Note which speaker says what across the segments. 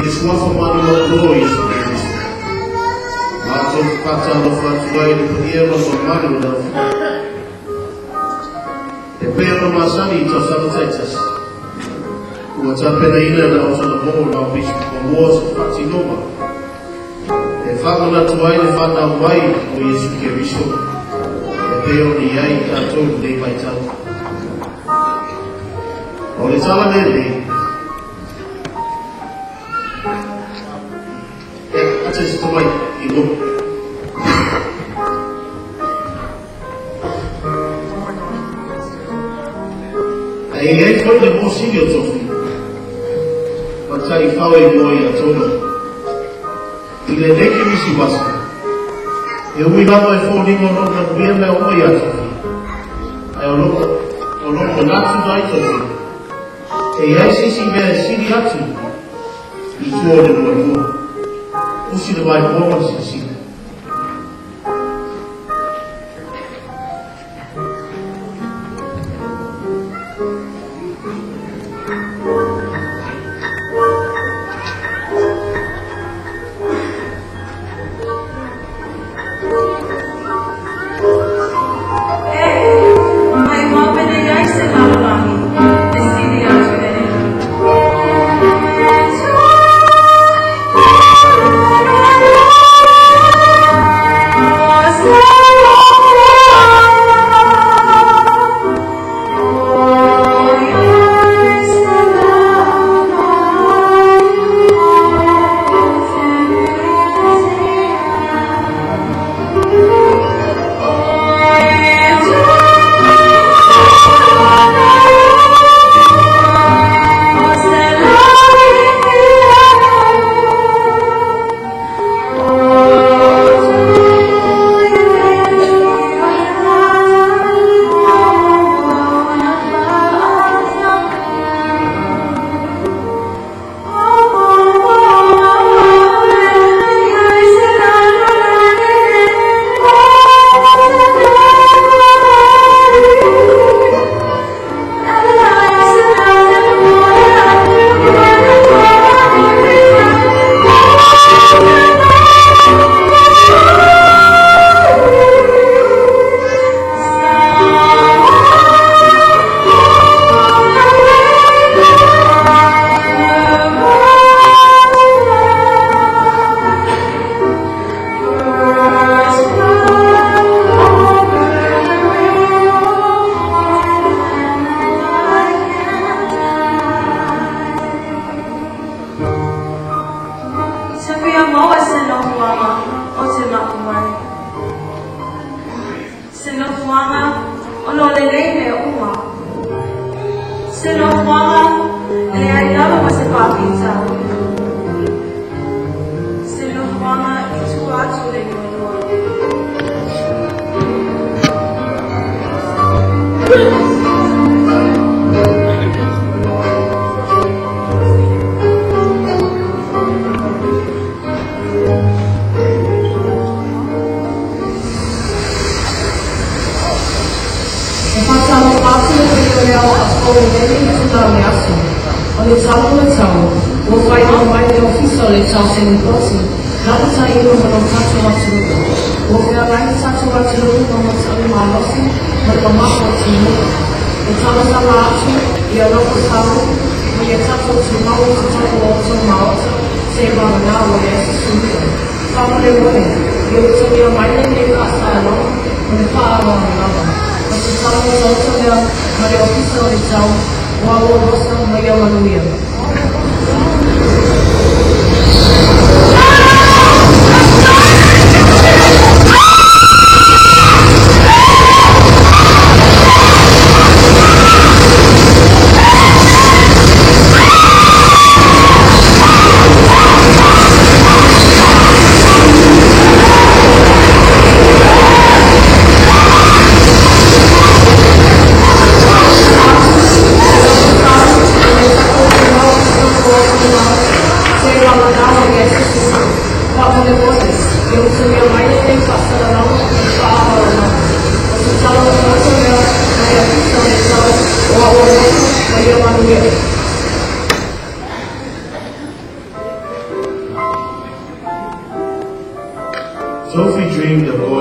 Speaker 1: is one for money more glorious than this. Lots of cattle of that way to put the air of money enough. The Peformance to some Texas. What's up in the inner house on the board of Bishop of Wars of Patinoma. The family to why the father of why we is to carry show. The pay on the eye that told day by time. All the time, access to my ego. I ain't for the most serious of me. But I found a boy at all. Il est dès qu'il s'y passe. Et oui, là, il faut dire qu'on a bien la boy at all. I don't know not to die to me. Et I see si bien si di at all. Il faut de moi. Who should have like moments in see?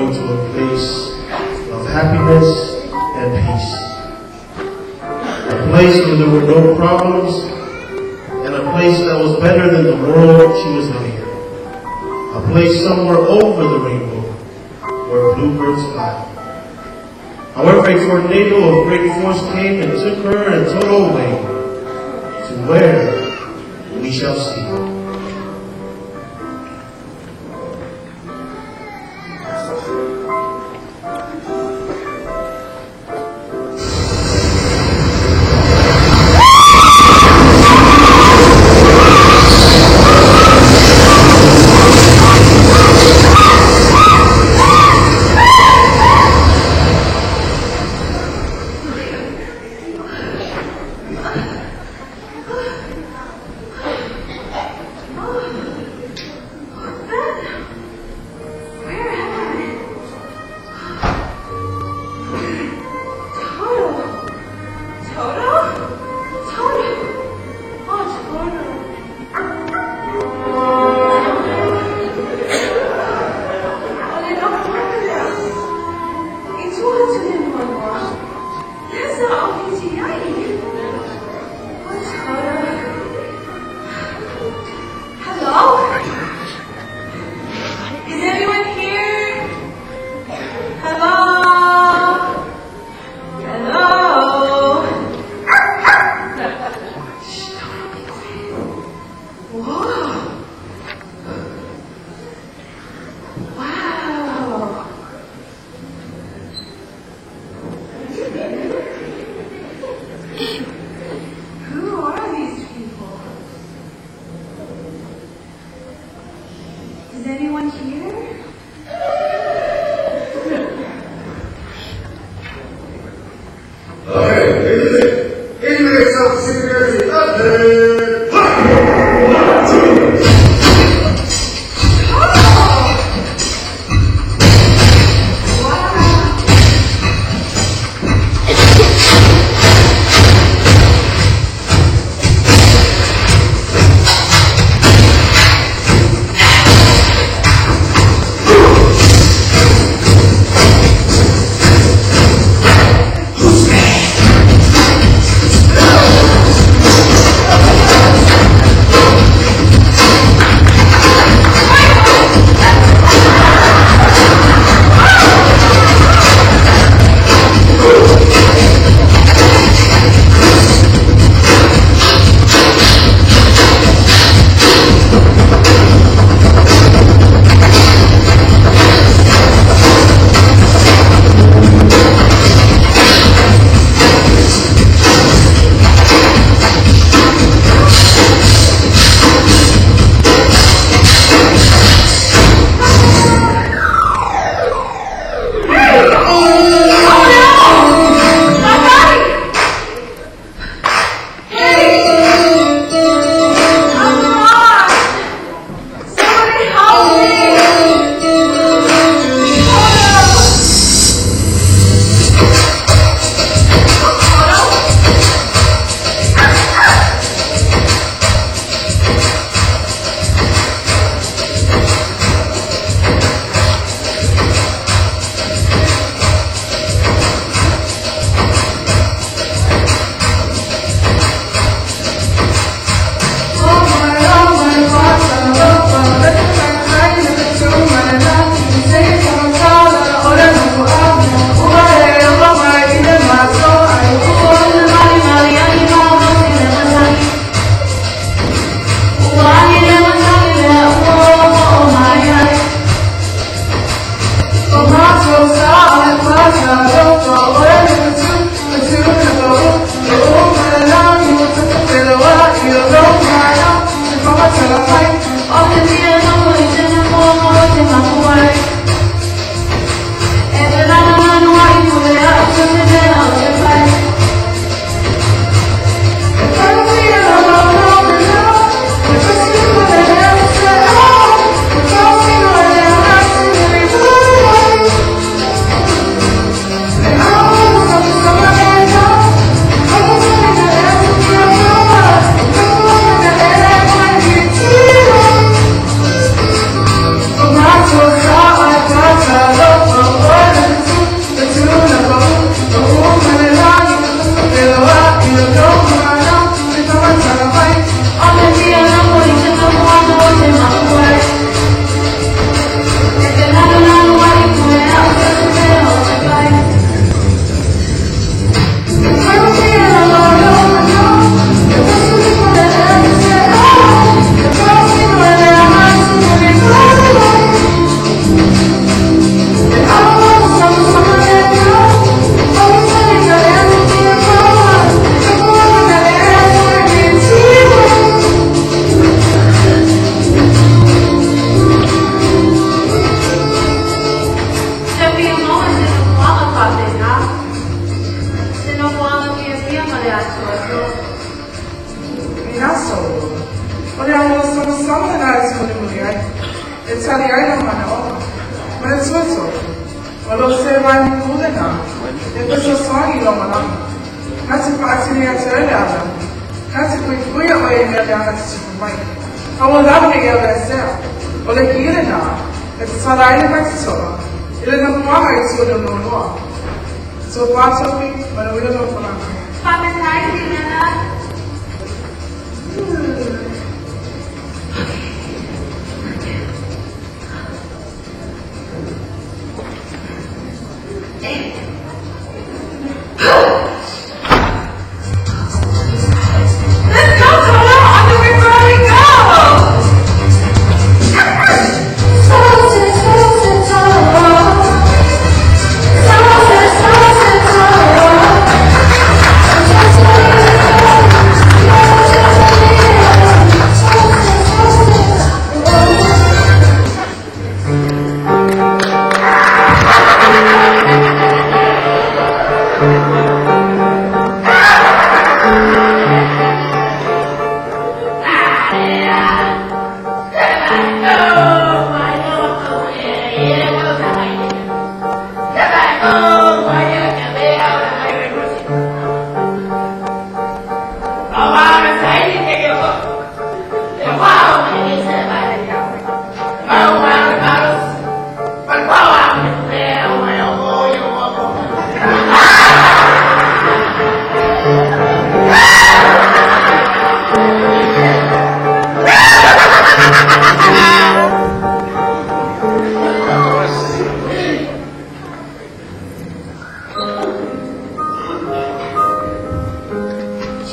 Speaker 1: going to a place of happiness and peace. A place where there were no problems, and a place that was better than the world she was living in. A place somewhere over the rainbow, where bluebirds fly. However, a tornado of great force came and took her and total away to where we shall see.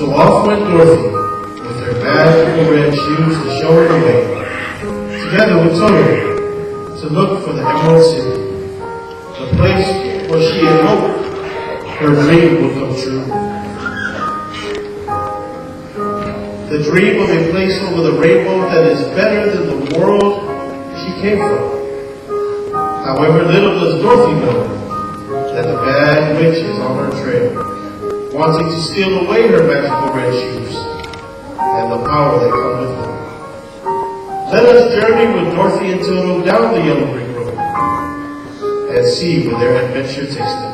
Speaker 1: So off went Dorothy, with her bag of red shoes to show her the way, together with Tony, to look for the Emerald City, the place where she had hoped her dream would come true. The dream of a place over the rainbow that is better than the world she came from. However, little does Dorothy know that the bad witch is on her trail, wanting to steal away her magical red shoes and the power that comes with them. Let us journey with Dorothy and Toto down the yellow brick road and see where their adventure takes them.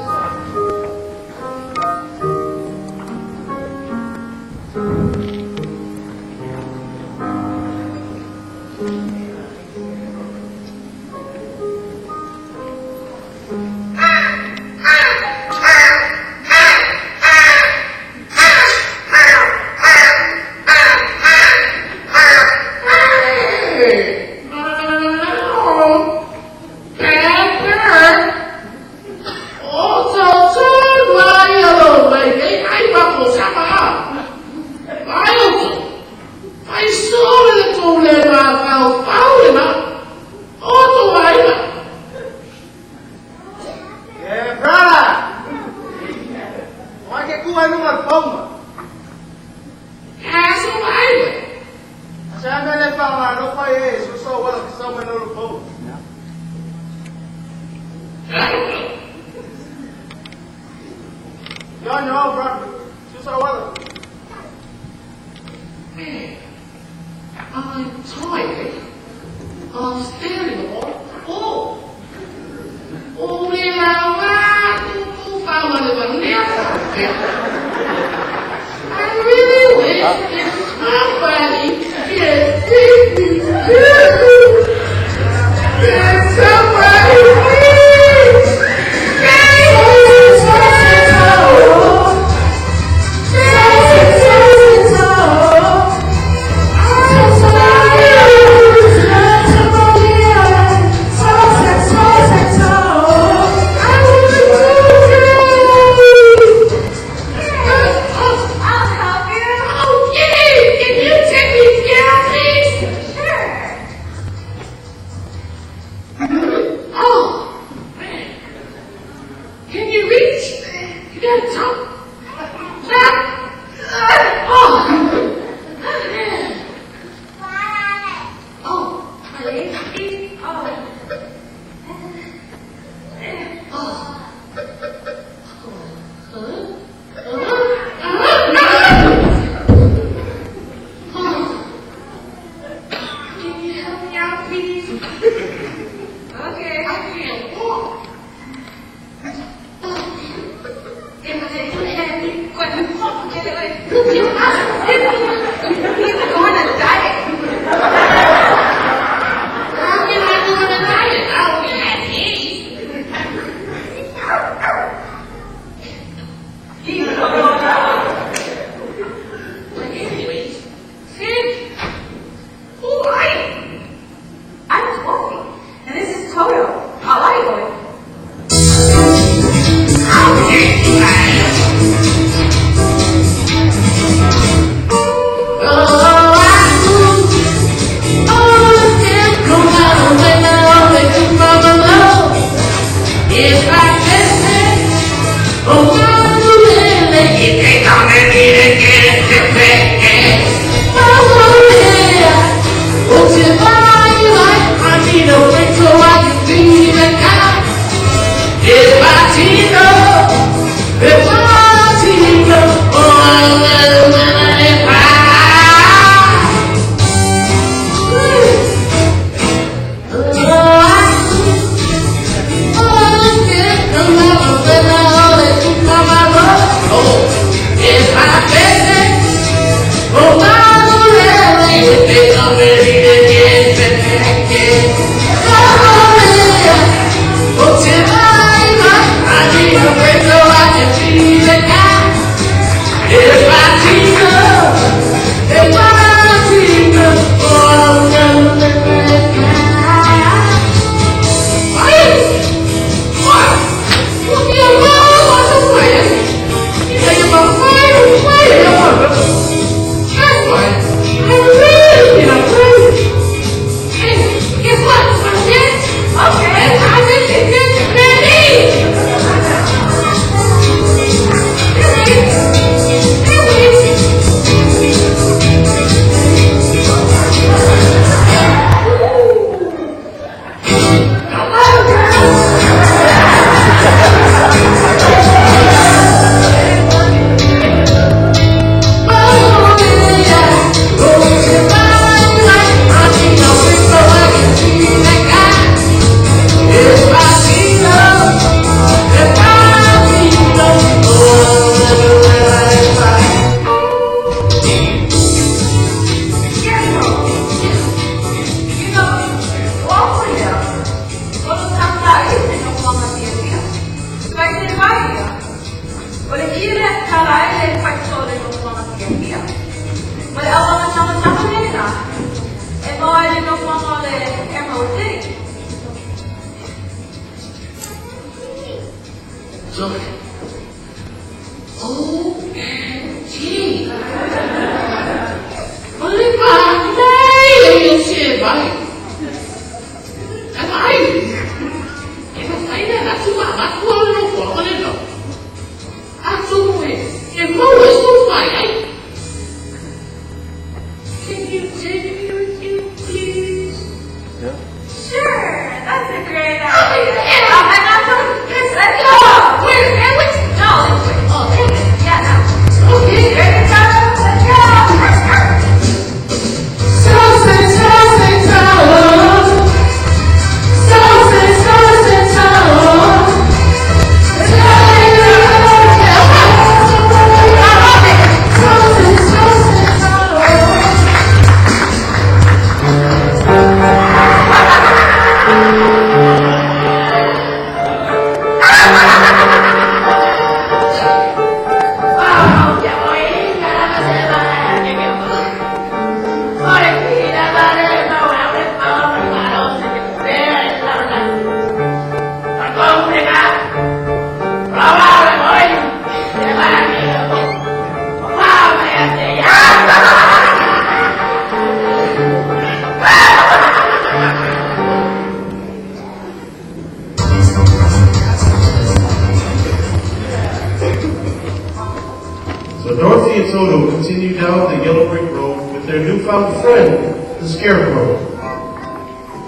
Speaker 1: So Dorothy and Toto continue down the yellow brick road with their newfound friend, the Scarecrow.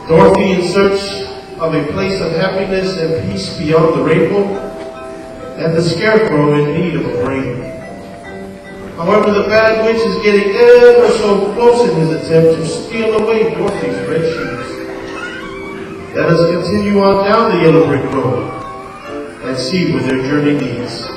Speaker 1: Dorothy in search of a place of happiness and peace beyond the rainbow, and the Scarecrow in need of a brain. However, the bad witch is getting ever so close in his attempt to steal away Dorothy's red shoes. Let us continue on down the yellow brick road and see where their journey leads.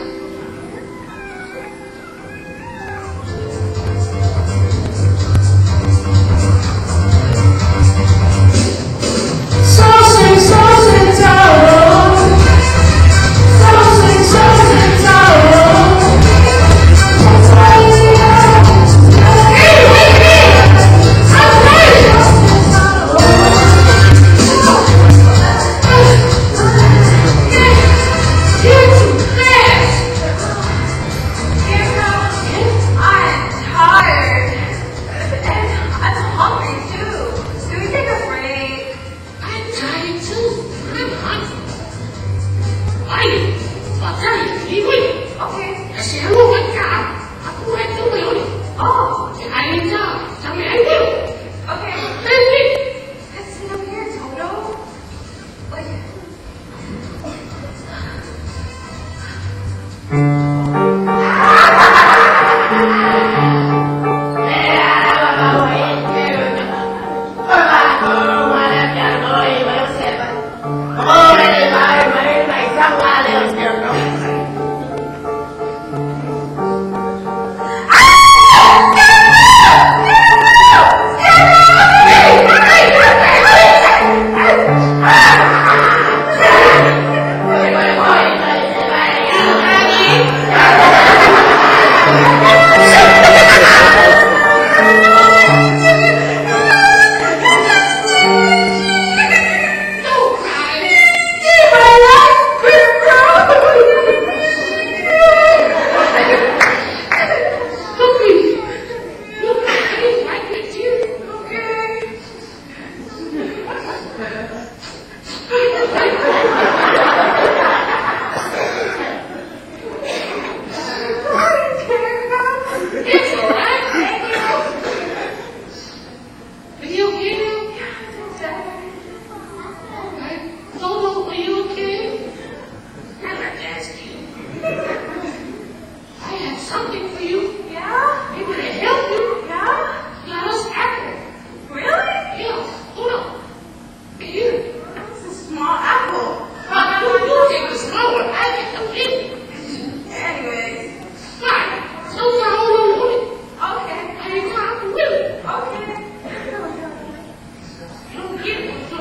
Speaker 2: something for you. Yeah? Able to help you. Yeah? Let us apple. Really? Yes. Hold on. Here. It's a small apple. You gave a small one. I get the big. Anyways. Fine. So far, hold on to it. Okay. And you can't do it. Okay. You don't get it. So,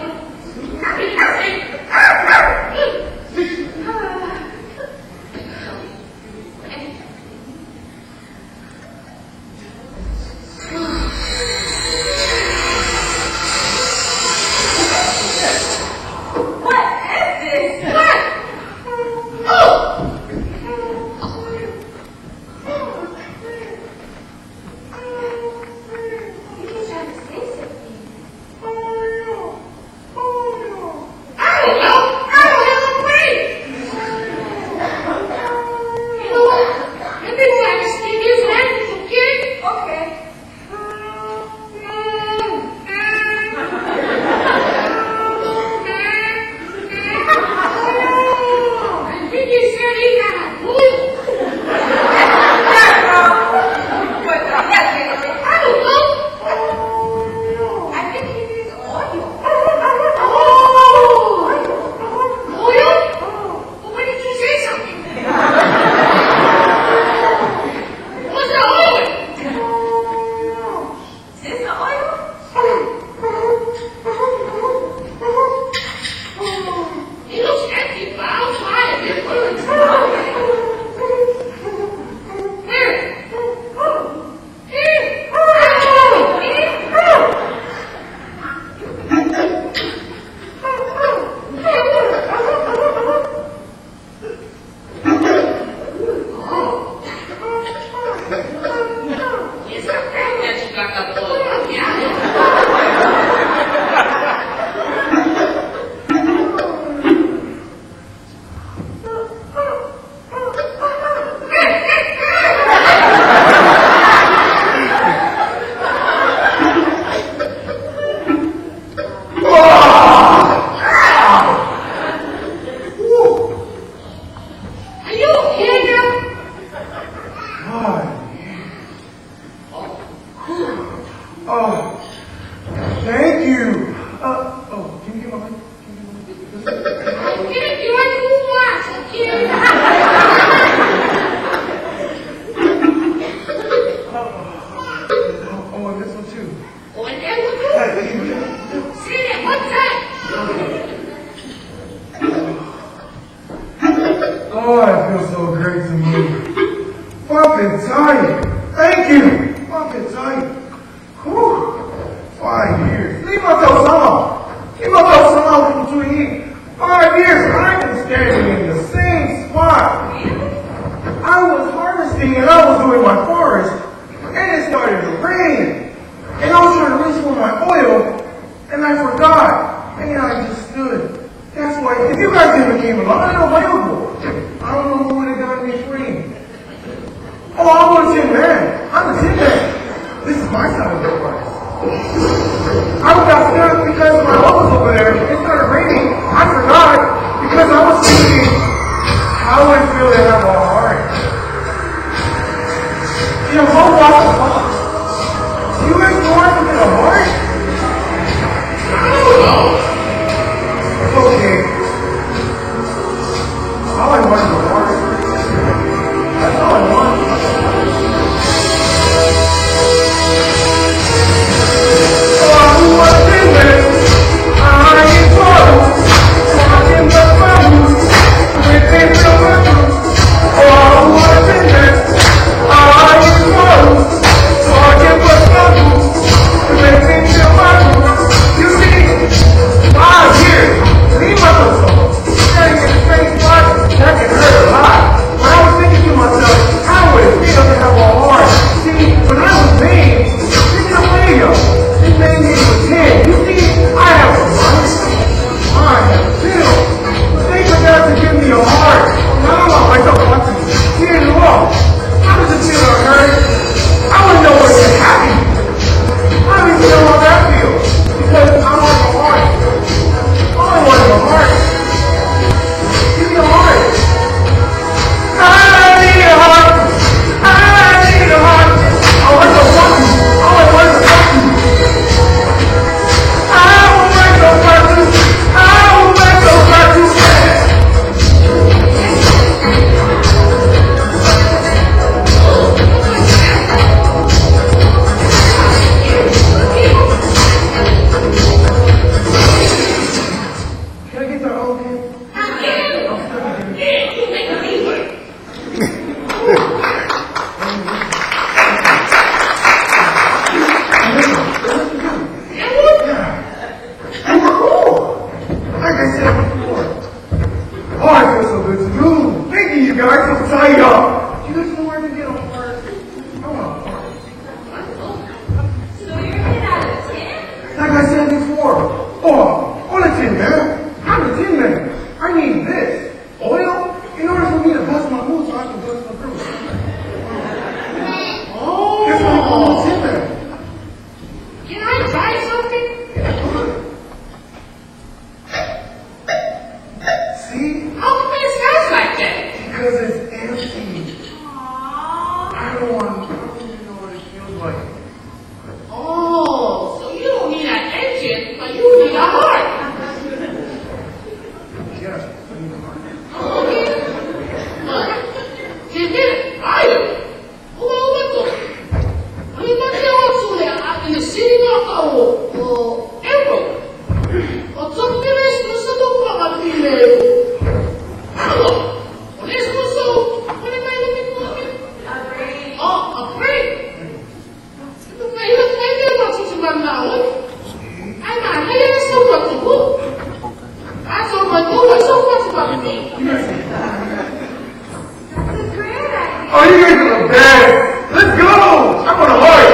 Speaker 1: in the bed. Let's go. I'm gonna hurry.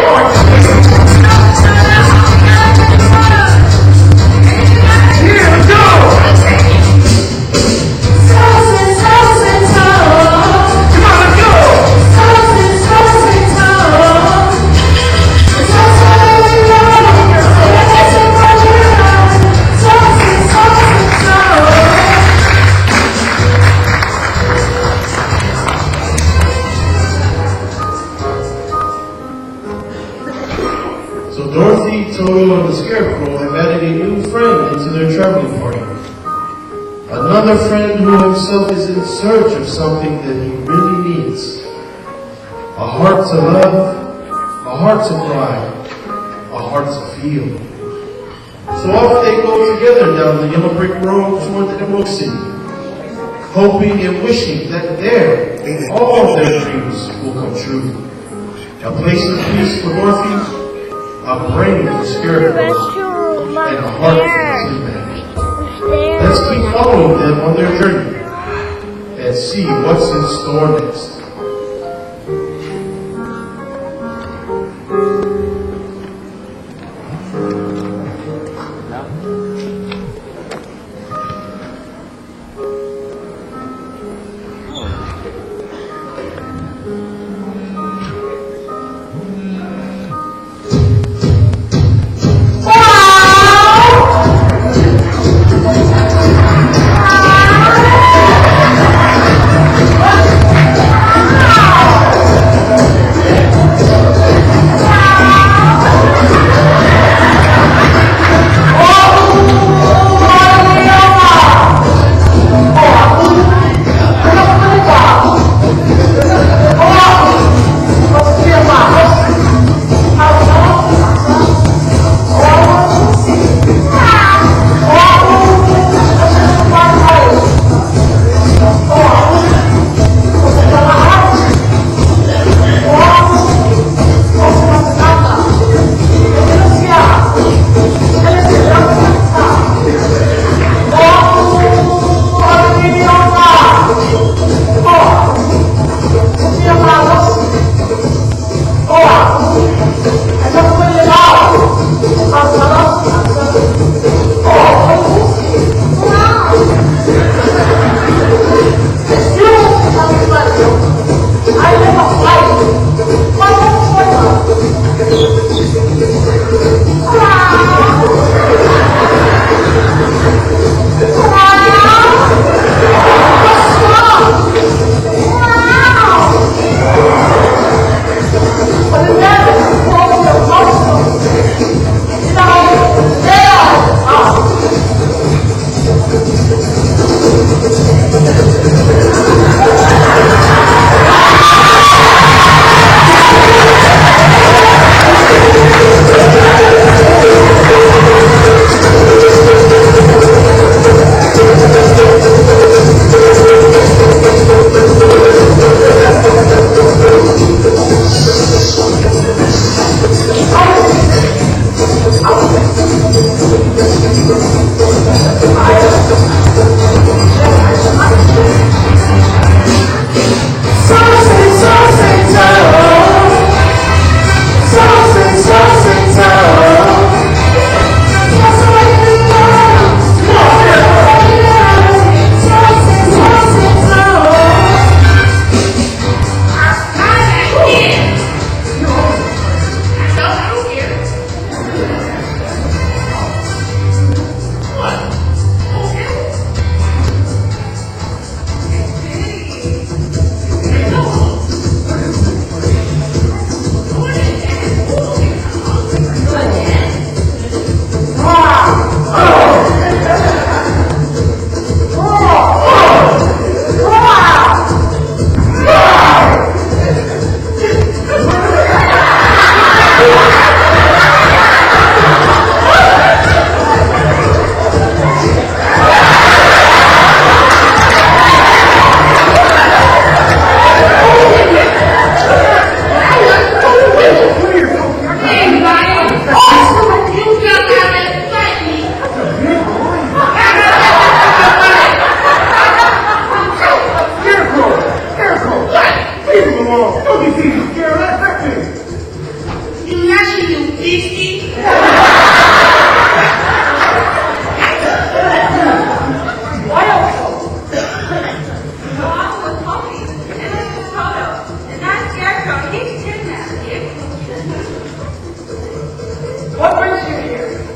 Speaker 1: Yeah, let's go. So Dorothy, Toto, and the Scarecrow have added a new friend into their traveling party. Another friend who himself is in search of something that he really needs. A heart to love, a heart to cry, a heart to feel. So off they go together down the yellow brick road toward the Emerald City, hoping and wishing that there all their dreams will come true. A place of peace for Dorothy, a brain for Scarecrow, and a heart for Tin Man. Let's keep following them on their journey and see what's in store next.
Speaker 2: He's 10 now.
Speaker 3: What brings you here?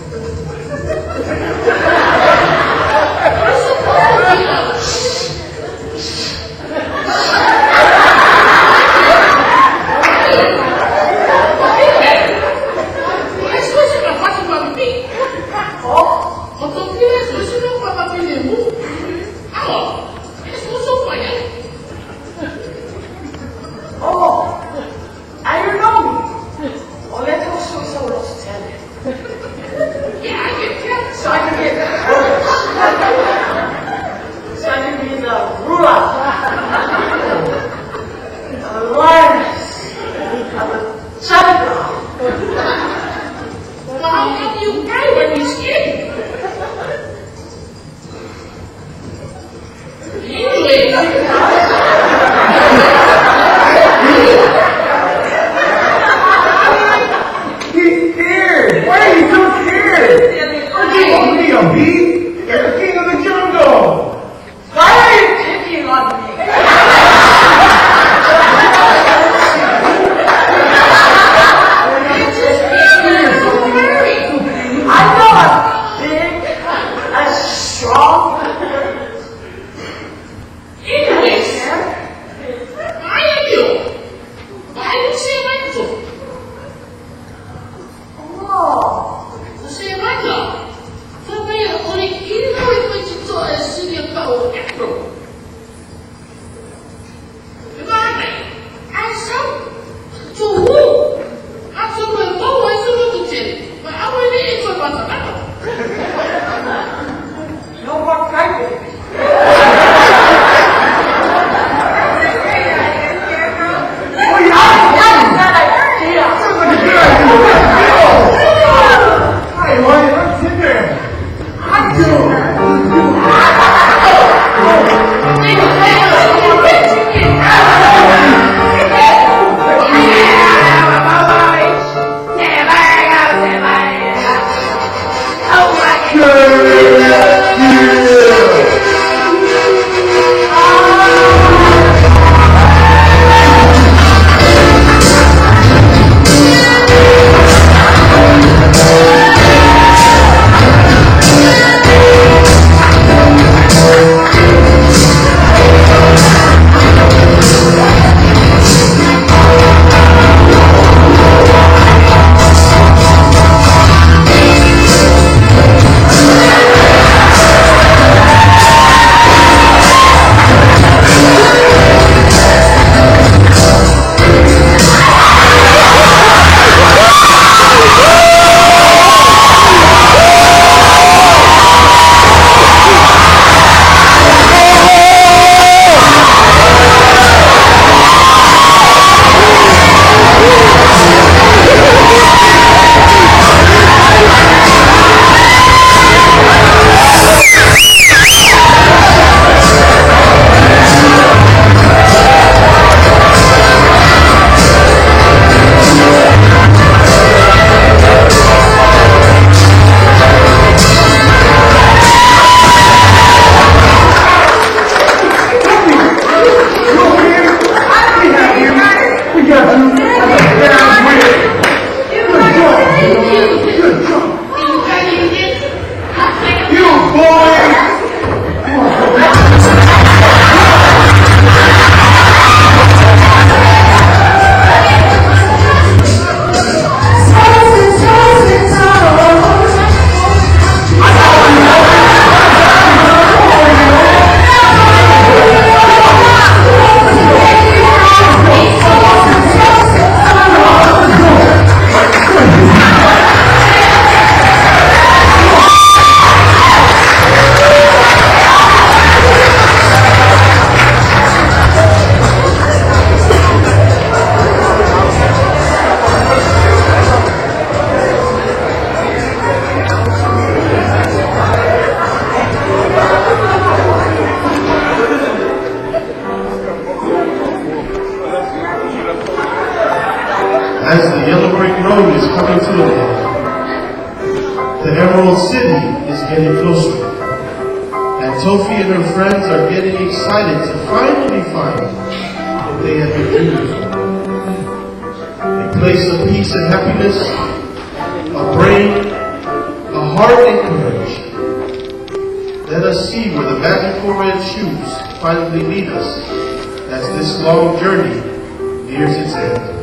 Speaker 1: Sophie and her friends are getting excited to finally find what they have been looking for. place of peace and happiness, a brain, a heart and courage. Let us see where the magical red shoes finally lead us as this long journey nears its end.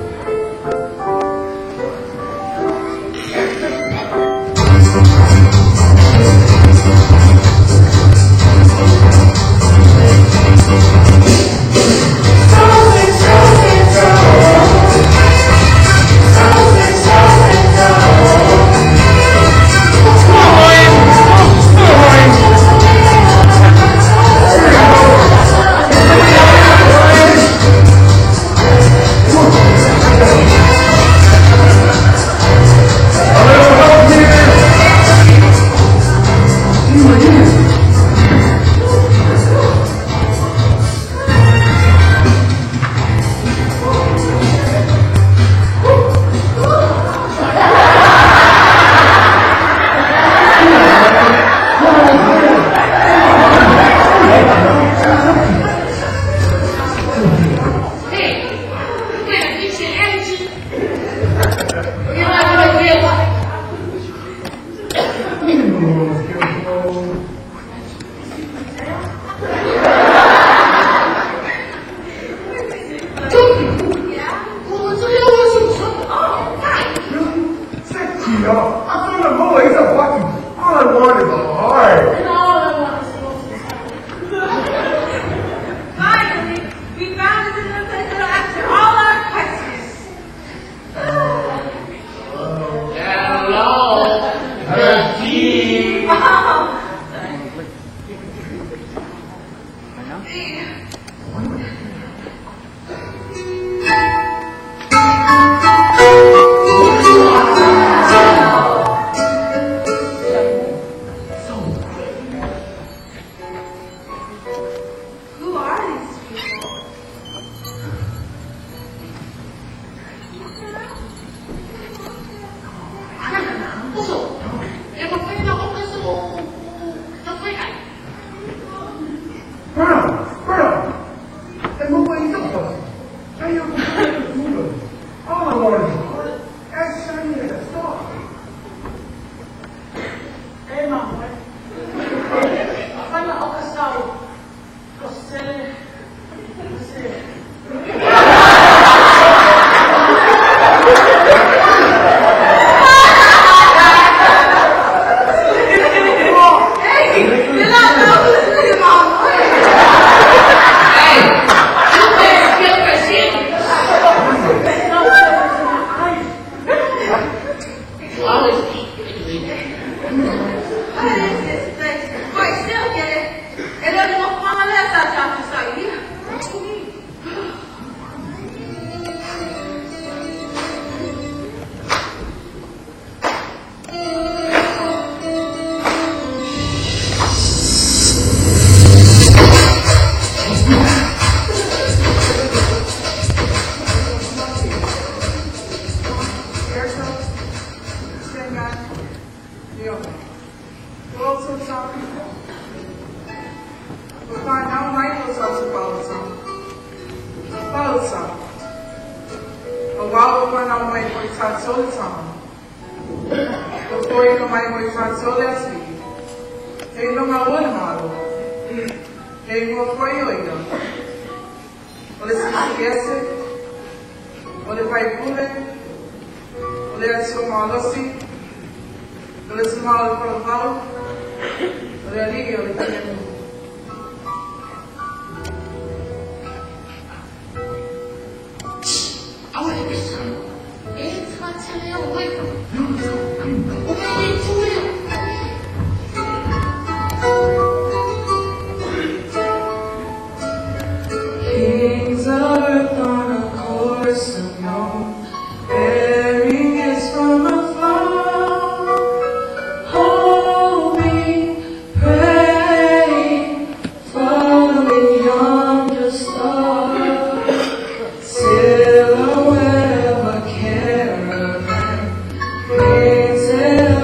Speaker 4: Silhouette of a caravan, brings it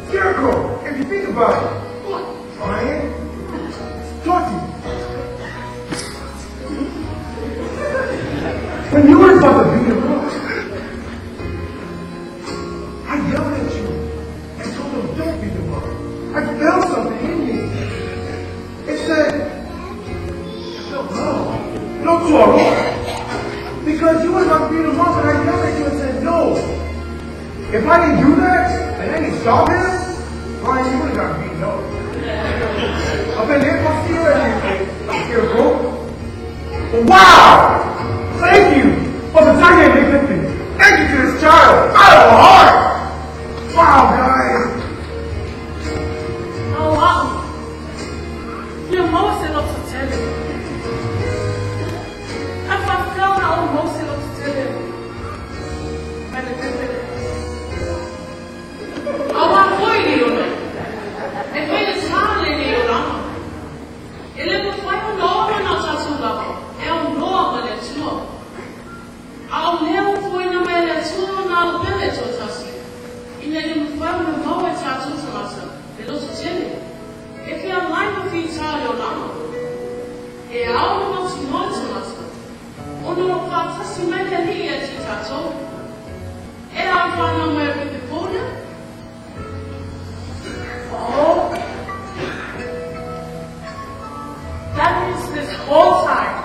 Speaker 4: Scarecrow, if you think about it. What? Ryan? Dorothy. When you were about to beat him up, I yelled at you and told him don't beat him up. I felt something in me. It said, I felt love. No sorrow. Because you were about to beat him up and I yelled at you and said no. If I didn't do that and I didn't stop him, Ryan, you would have got beaten up. I've been here for you, Scarecrow. Wow! Thank you for the gigantic victory. Thank you to this child out of the heart. Wow, guys.
Speaker 3: Oh, wow. You're most enough to tell him. I felt I'm most enough to tell him. By the temple. I want more in you. E poi le sale di Yolanda. E le puoi fare un nome non c'è sul lavoro. È un nome del suo. Ao leu foi na mele suo na belle ciocasi. E ne fue un nome c'è sul lavoro. E lo succede. E che a mai non finisce Yolanda. E ao non si muove sul lavoro. Uno fa si mette lì e ci caccio. E a fare una mele di pure. Oh, that means this whole time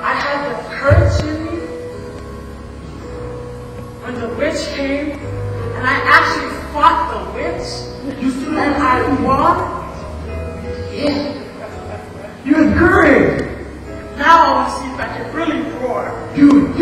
Speaker 3: I had the courage in me when the witch came and I actually fought the witch and I won. Yeah.
Speaker 4: You had courage.
Speaker 3: Now I want to see if I can really roar.
Speaker 4: Do it.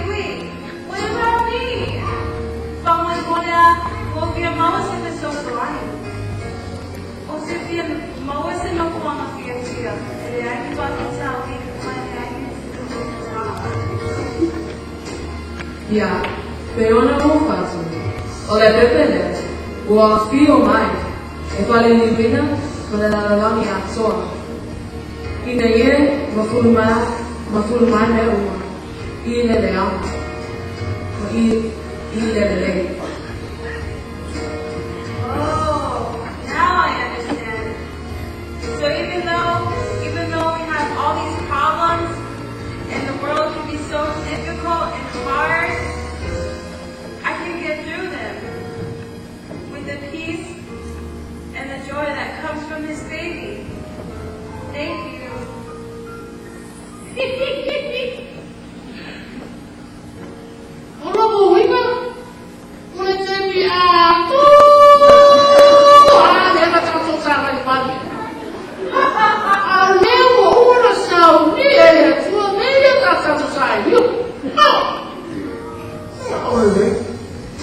Speaker 2: Wait. What about me? mama sempre sou flying. Ou se via mama se não forma fiatia. Ele é que pode ser alguém que vai
Speaker 3: Ya, pero no es fácil. O de depender, o afio mai, e quale divina, con la lavami a sola. Y de ayer, ma fulmar ne uma, y le leamos, y le leemos.
Speaker 2: Oh, now I understand. So even though we have all these problems and the world can be so difficult and hard, I can get through them with the peace and the joy that comes from this baby. Thank you.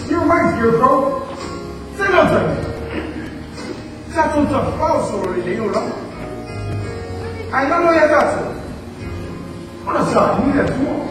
Speaker 4: You're right, Scarecrow. Say no to me. That's what the false already, you know. I don't know yet, that's it. What a shot, you need that too.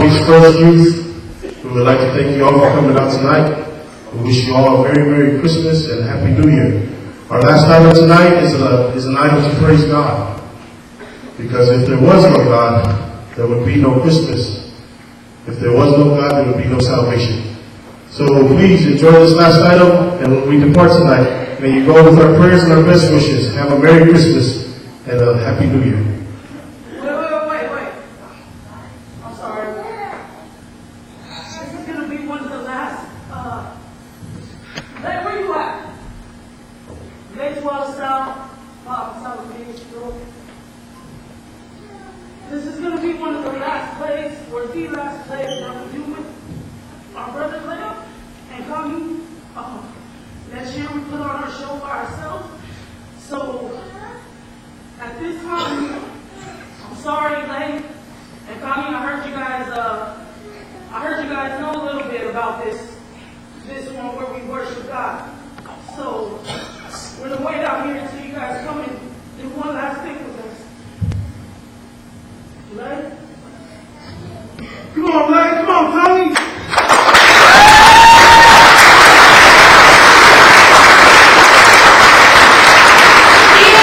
Speaker 1: Palm Beach First Youth, we would like to thank you all for coming out tonight. We wish you all a very Merry Christmas and Happy New Year. Our last item tonight is an item to praise God. Because if there was no God, there would be no Christmas. If there was no God, there would be no salvation. So please enjoy this last item, and when we depart tonight, may you go with our prayers and our best wishes. Have a Merry Christmas and a Happy New Year.
Speaker 3: Wait. I'm sorry. This is going to be one of the last. Where you at? Late 12 South, South Main Street. This is going to be one of the last plays, or the last play that we do with our brother Leo and Kami. Next year we put on our show by ourselves. So at this time, I'm sorry, Lane and Kami. I heard you guys know a little bit about this one where we worship God. So we're gonna wait out here until you guys come and do one last thing with us. Lane?
Speaker 4: Come on, Lane. Come on, Tommy.
Speaker 2: Yeah.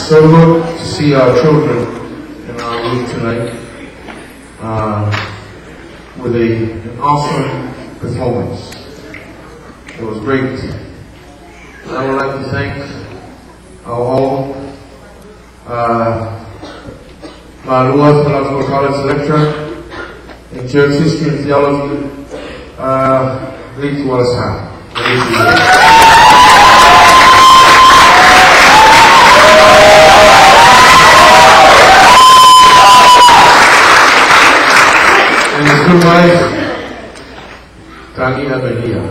Speaker 5: So good to see our children in our room tonight with an awesome performance. It was great. I would like to thank our home, Muamua, Theological College lecturer in Church History and Theology, Lee Tualasan. And his good wife, Tani Abelia.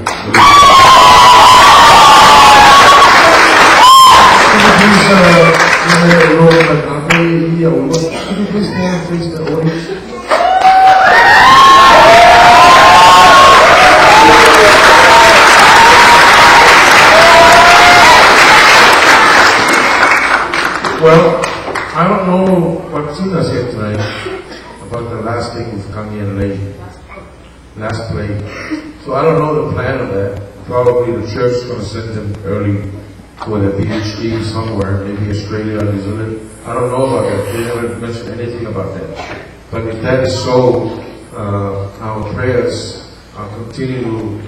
Speaker 5: Could you please stand and face the audience? Well, I don't know what Tina said tonight about the last thing with Kangi and Lei, last play. So I don't know the plan of that. Probably the church is going to send them early for their PhD somewhere, maybe Australia or New Zealand. I don't know about that. They never mentioned anything about that. But if that is so, our prayers are continue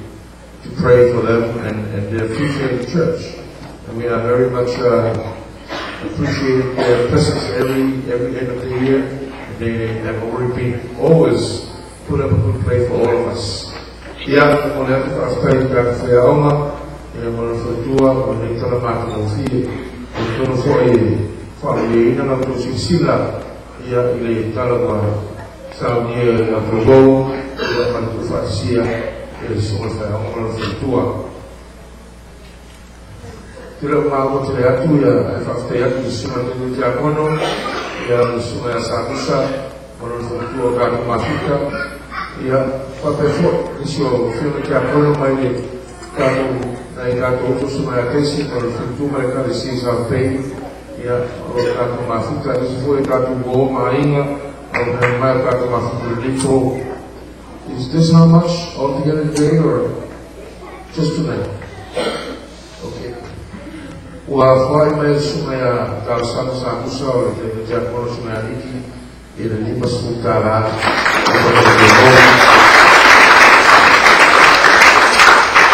Speaker 5: to pray for them and their future in the church. And we are very much appreciating their presence every end of the year. They have always put up a good play for all of us. Yeah, on have to after back for your own, and one for two, on the Talamat of the and for a family, none of those in Silla, yeah, in the Talawa, South near of the bow, and to Fatia, is one for two. Tira mau te atu ya fa te atu sima tu te akono ya suma ya sabusa ono tu ga tu mafika ya fa pefo isio fio te akono mai ni ka tu na ga tu suma ya tesi ono tu mai ka si sa pe ya o ga tu mafika ni foi ga tu go mainga o mai ga tu mafika lito. Is this how much altogether today or just tonight? Wafai mai sumaya kalsan sa kusau de jakor sumaya iki ila lipas mutara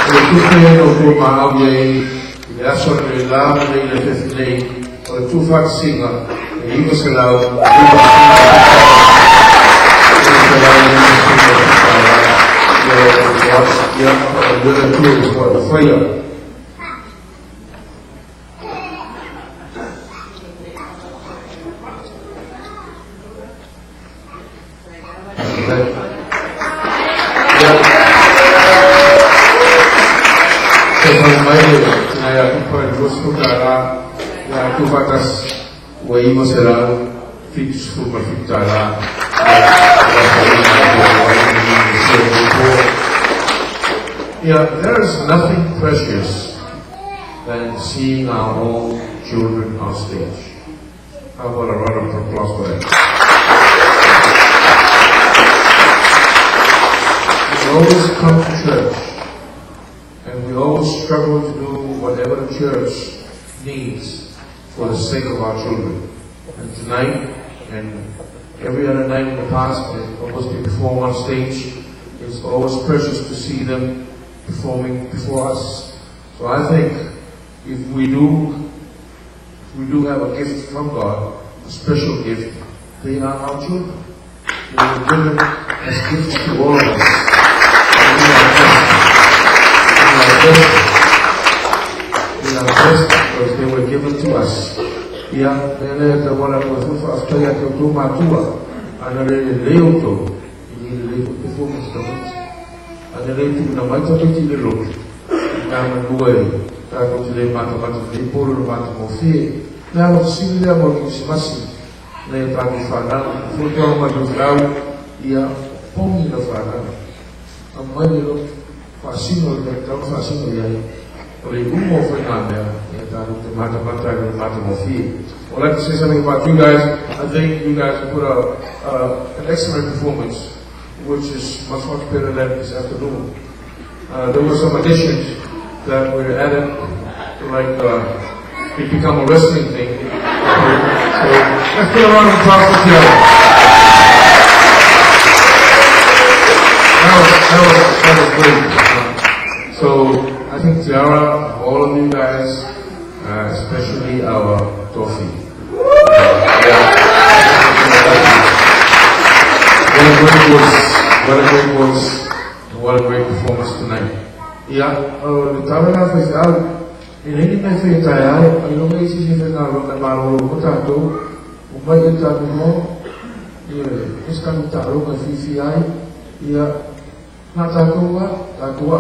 Speaker 5: itu peno ko maawi ya sobre la de la testlei o tu faxinga e iba selau from my I put Gosutara, Tupatas, Waimosera, Fix Super Fitara. Yeah, there is nothing precious than seeing our own children on stage. How about a round of applause for that? We always come to church, and we always struggle to do whatever the church needs for the sake of our children. And tonight, and every other night in the past, they always perform on stage. It's always precious to see them performing before us. So I think if we do have a gift from God, a special gift, they are our children. They were given as gifts to all of us. And we are blessed because they were given to us. Yeah, the one that was after that to Matua, and the Leoto, the performance, and the Leoto, the Matapiti, the Road, and Way, that was the Matamata, the Polo Matamofi. Now, see them on this massive. They are the Fana, Futurama of Lau, yeah, Pony of Fana, and my little Fasino, that Fasino, or a room of Fernanda, the Matamata and Matamofi. I'd like to say something about you guys. I think you guys put an excellent performance, which is much better than this afternoon. There were some additions that were added, like it become a wrestling thing. So let's put a round of applause for Tiara. That was great. So I think Tiara, all of you guys, especially our Dorothy. What a great voice, and what a great performance tonight. Yeah, the tabernacle is out. In any method, I don't know if you are about Potato, why you tell me more? This can taro by VCI. Yeah, Natakoa, Tatua,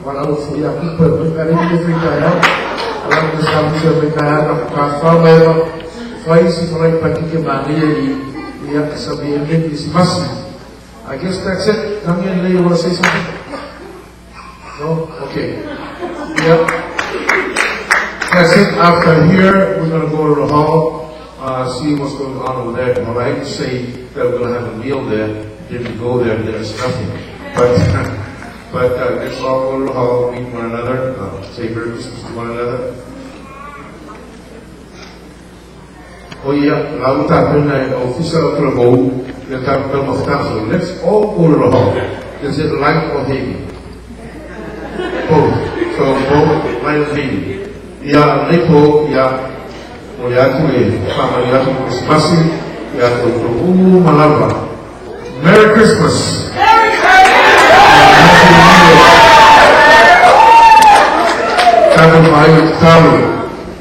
Speaker 5: one out of the people, but I didn't think I have. I like the sound of the Kaya, Twice if I like Pakiki, we have to submit this massive. I guess that's it. Come here, you want to say something? No? Okay. Yeah. That's it. After here, we're going to go to the hall, see what's going on over there. All right, say that we're going to have a meal there. Didn't go there, there's nothing. But let's all go to the hall, meet one another, say Merry Christmas to one another. Oh yeah, lalu tampil na official travel, the capital of council. Let's all go to the hall. Is it light or heavy? Both. So both light and heavy. Ya, lepo, ya, o ya tue, kama ya Christmas, ya to malava. Merry Christmas. Merry Christmas. Kama mayo talo.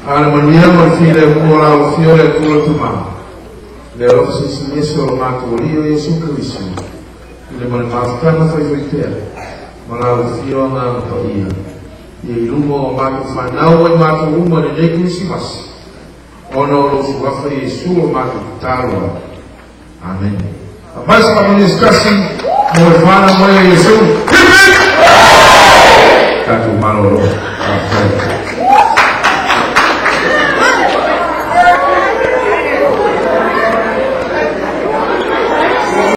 Speaker 5: Alla maniera marfile ora o fiore tuo tu mano. Le rose si messo lo mato io e su Cristo. Le mani mafkana fai vitere. Ma la fiore na paia. E lumo mato fa nau e mato uma de Christmas. Ono lo su afa e su mato talo. Amen. Mas para nos casing, mo fana mo e su. Tato malo.